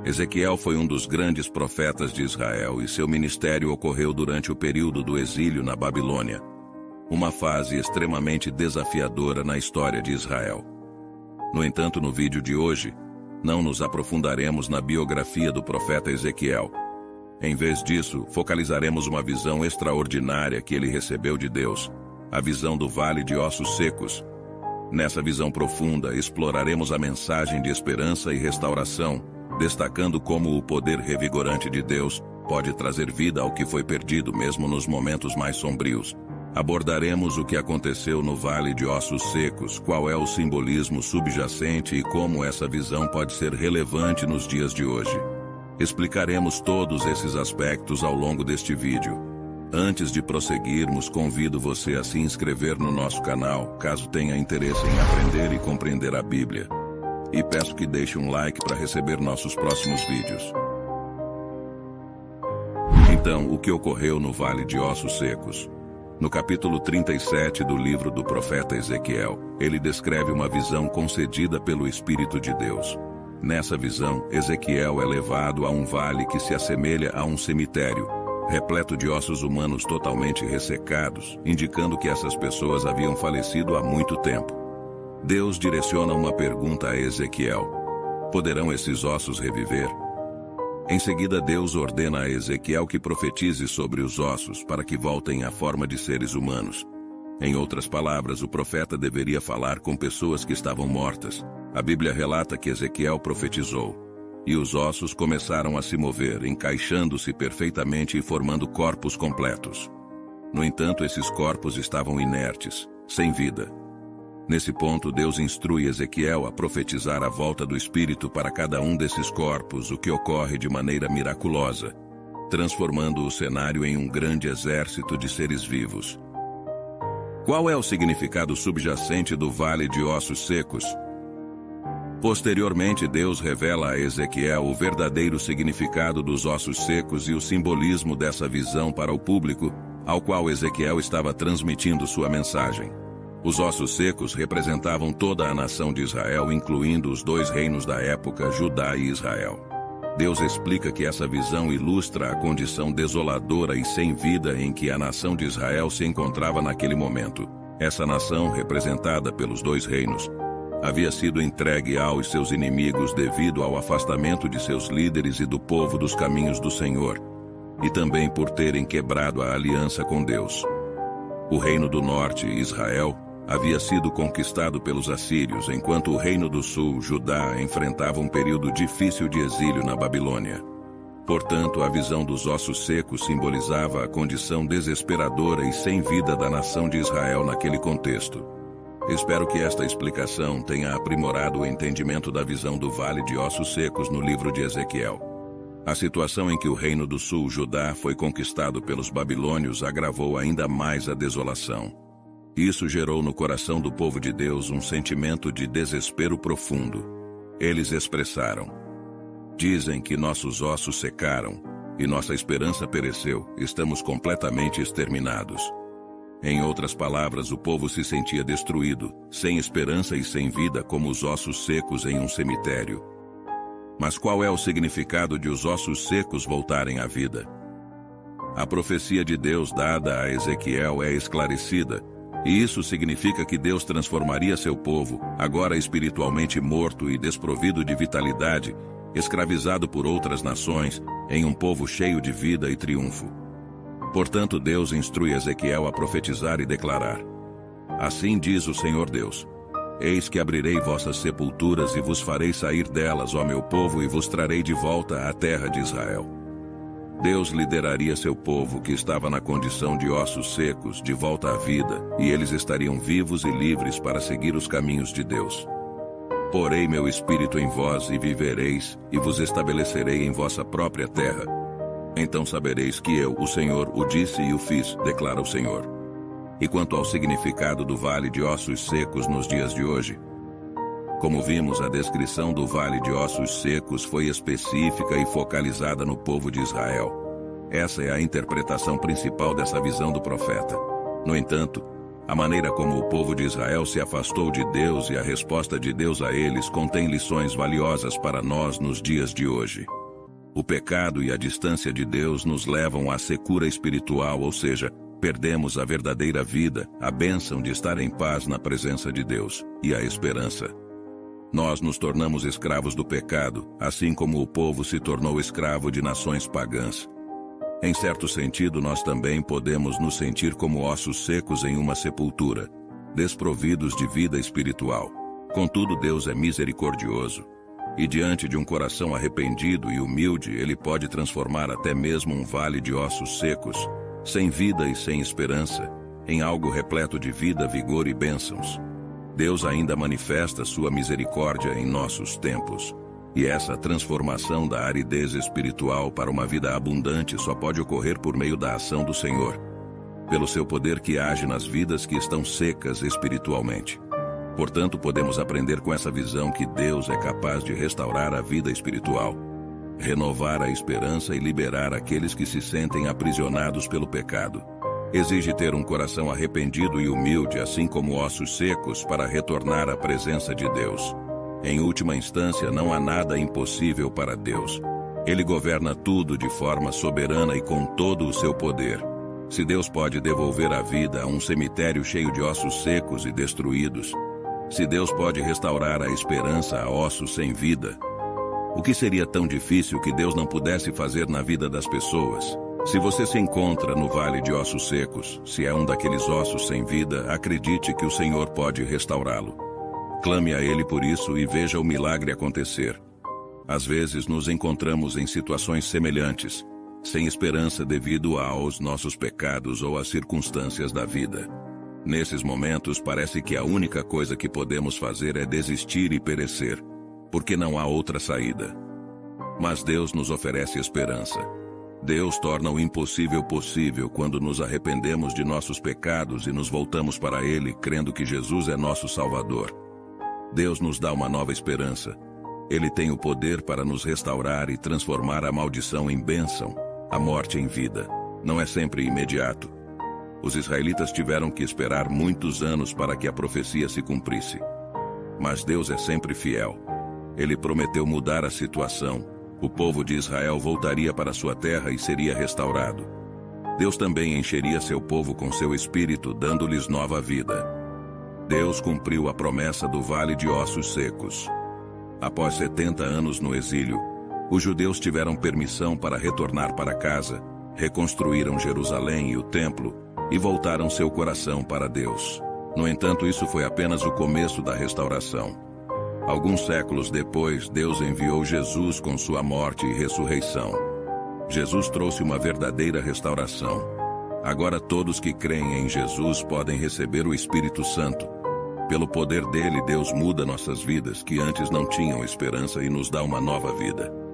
Ezequiel foi um dos grandes profetas de Israel e seu ministério ocorreu durante o período do exílio na Babilônia, uma fase extremamente desafiadora na história de Israel. No entanto, no vídeo de hoje, não nos aprofundaremos na biografia do profeta Ezequiel. Em vez disso, focalizaremos uma visão extraordinária que ele recebeu de Deus, a visão do Vale de Ossos Secos. Nessa visão profunda, exploraremos a mensagem de esperança e restauração, destacando como o poder revigorante de Deus pode trazer vida ao que foi perdido mesmo nos momentos mais sombrios. Abordaremos o que aconteceu no Vale de Ossos Secos, qual é o simbolismo subjacente e como essa visão pode ser relevante nos dias de hoje. Explicaremos todos esses aspectos ao longo deste vídeo. Antes de prosseguirmos, convido você a se inscrever no nosso canal, caso tenha interesse em aprender e compreender a Bíblia. E peço que deixe um like para receber nossos próximos vídeos. Então, o que ocorreu no Vale de Ossos Secos? No capítulo 37 do livro do profeta Ezequiel, ele descreve uma visão concedida pelo Espírito de Deus. Nessa visão, Ezequiel é levado a um vale que se assemelha a um cemitério, repleto de ossos humanos totalmente ressecados, indicando que essas pessoas haviam falecido há muito tempo. Deus direciona uma pergunta a Ezequiel: poderão esses ossos reviver? Em seguida, Deus ordena a Ezequiel que profetize sobre os ossos para que voltem à forma de seres humanos. Em outras palavras, o profeta deveria falar com pessoas que estavam mortas. A Bíblia relata que Ezequiel profetizou, e os ossos começaram a se mover, encaixando-se perfeitamente e formando corpos completos. No entanto, esses corpos estavam inertes, sem vida. Nesse ponto, Deus instrui Ezequiel a profetizar a volta do Espírito para cada um desses corpos, o que ocorre de maneira miraculosa, transformando o cenário em um grande exército de seres vivos. Qual é o significado subjacente do Vale de Ossos Secos? Posteriormente, Deus revela a Ezequiel o verdadeiro significado dos ossos secos e o simbolismo dessa visão para o público, ao qual Ezequiel estava transmitindo sua mensagem. Os ossos secos representavam toda a nação de Israel, incluindo os dois reinos da época, Judá e Israel. Deus explica que essa visão ilustra a condição desoladora e sem vida em que a nação de Israel se encontrava naquele momento. Essa nação, representada pelos dois reinos, havia sido entregue aos seus inimigos devido ao afastamento de seus líderes e do povo dos caminhos do Senhor, e também por terem quebrado a aliança com Deus. O reino do norte, Israel, havia sido conquistado pelos assírios, enquanto o reino do sul, Judá, enfrentava um período difícil de exílio na Babilônia. Portanto, a visão dos ossos secos simbolizava a condição desesperadora e sem vida da nação de Israel naquele contexto. Espero que esta explicação tenha aprimorado o entendimento da visão do Vale de Ossos Secos no livro de Ezequiel. A situação em que o reino do sul, Judá, foi conquistado pelos babilônios agravou ainda mais a desolação. Isso gerou no coração do povo de Deus um sentimento de desespero profundo. Eles expressaram: dizem que nossos ossos secaram e nossa esperança pereceu, estamos completamente exterminados. Em outras palavras, o povo se sentia destruído, sem esperança e sem vida, como os ossos secos em um cemitério. Mas qual é o significado de os ossos secos voltarem à vida? A profecia de Deus dada a Ezequiel é esclarecida, e isso significa que Deus transformaria seu povo, agora espiritualmente morto e desprovido de vitalidade, escravizado por outras nações, em um povo cheio de vida e triunfo. Portanto, Deus instrui Ezequiel a profetizar e declarar: assim diz o Senhor Deus: eis que abrirei vossas sepulturas e vos farei sair delas, ó meu povo, e vos trarei de volta à terra de Israel. Deus lideraria seu povo, que estava na condição de ossos secos, de volta à vida, e eles estariam vivos e livres para seguir os caminhos de Deus. Porei meu espírito em vós e vivereis, e vos estabelecerei em vossa própria terra. Então sabereis que eu, o Senhor, o disse e o fiz, declara o Senhor. E quanto ao significado do Vale de Ossos Secos nos dias de hoje? Como vimos, a descrição do Vale de Ossos Secos foi específica e focalizada no povo de Israel. Essa é a interpretação principal dessa visão do profeta. No entanto, A maneira como o povo de Israel se afastou de Deus e a resposta de Deus a eles contém lições valiosas para nós nos dias de hoje. O pecado e a distância de Deus nos levam à secura espiritual, ou seja, perdemos a verdadeira vida, a bênção de estar em paz na presença de Deus, e a esperança. Nós nos tornamos escravos do pecado, assim como o povo se tornou escravo de nações pagãs. Em certo sentido, nós também podemos nos sentir como ossos secos em uma sepultura, desprovidos de vida espiritual. Contudo, Deus é misericordioso, e diante de um coração arrependido e humilde, Ele pode transformar até mesmo um vale de ossos secos, sem vida e sem esperança, em algo repleto de vida, vigor e bênçãos. Deus ainda manifesta sua misericórdia em nossos tempos. E essa transformação da aridez espiritual para uma vida abundante só pode ocorrer por meio da ação do Senhor, pelo seu poder que age nas vidas que estão secas espiritualmente. Portanto, podemos aprender com essa visão que Deus é capaz de restaurar a vida espiritual, renovar a esperança e liberar aqueles que se sentem aprisionados pelo pecado. Exige ter um coração arrependido e humilde, assim como ossos secos, para retornar à presença de Deus. Em última instância, não há nada impossível para Deus. Ele governa tudo de forma soberana e com todo o seu poder. Se Deus pode devolver a vida a um cemitério cheio de ossos secos e destruídos, se Deus pode restaurar a esperança a ossos sem vida, o que seria tão difícil que Deus não pudesse fazer na vida das pessoas? Se você se encontra no vale de ossos secos, se é um daqueles ossos sem vida, acredite que o Senhor pode restaurá-lo. Clame a Ele por isso e veja o milagre acontecer. Às vezes nos encontramos em situações semelhantes, sem esperança devido aos nossos pecados ou às circunstâncias da vida. Nesses momentos parece que a única coisa que podemos fazer é desistir e perecer, porque não há outra saída. Mas Deus nos oferece esperança. Deus torna o impossível possível quando nos arrependemos de nossos pecados e nos voltamos para Ele, crendo que Jesus é nosso Salvador. Deus nos dá uma nova esperança. Ele tem o poder para nos restaurar e transformar a maldição em bênção, a morte em vida. Não é sempre imediato. Os israelitas tiveram que esperar muitos anos para que a profecia se cumprisse. Mas Deus é sempre fiel. Ele prometeu mudar a situação. O povo de Israel voltaria para sua terra e seria restaurado. Deus também encheria seu povo com seu espírito, dando-lhes nova vida. Deus cumpriu a promessa do vale de ossos secos. Após 70 anos no exílio, os judeus tiveram permissão para retornar para casa, reconstruíram Jerusalém e o templo e voltaram seu coração para Deus. No entanto, isso foi apenas o começo da restauração. Alguns séculos depois, Deus enviou Jesus com sua morte e ressurreição. Jesus trouxe uma verdadeira restauração. Agora todos que creem em Jesus podem receber o Espírito Santo. Pelo poder dele, Deus muda nossas vidas que antes não tinham esperança e nos dá uma nova vida.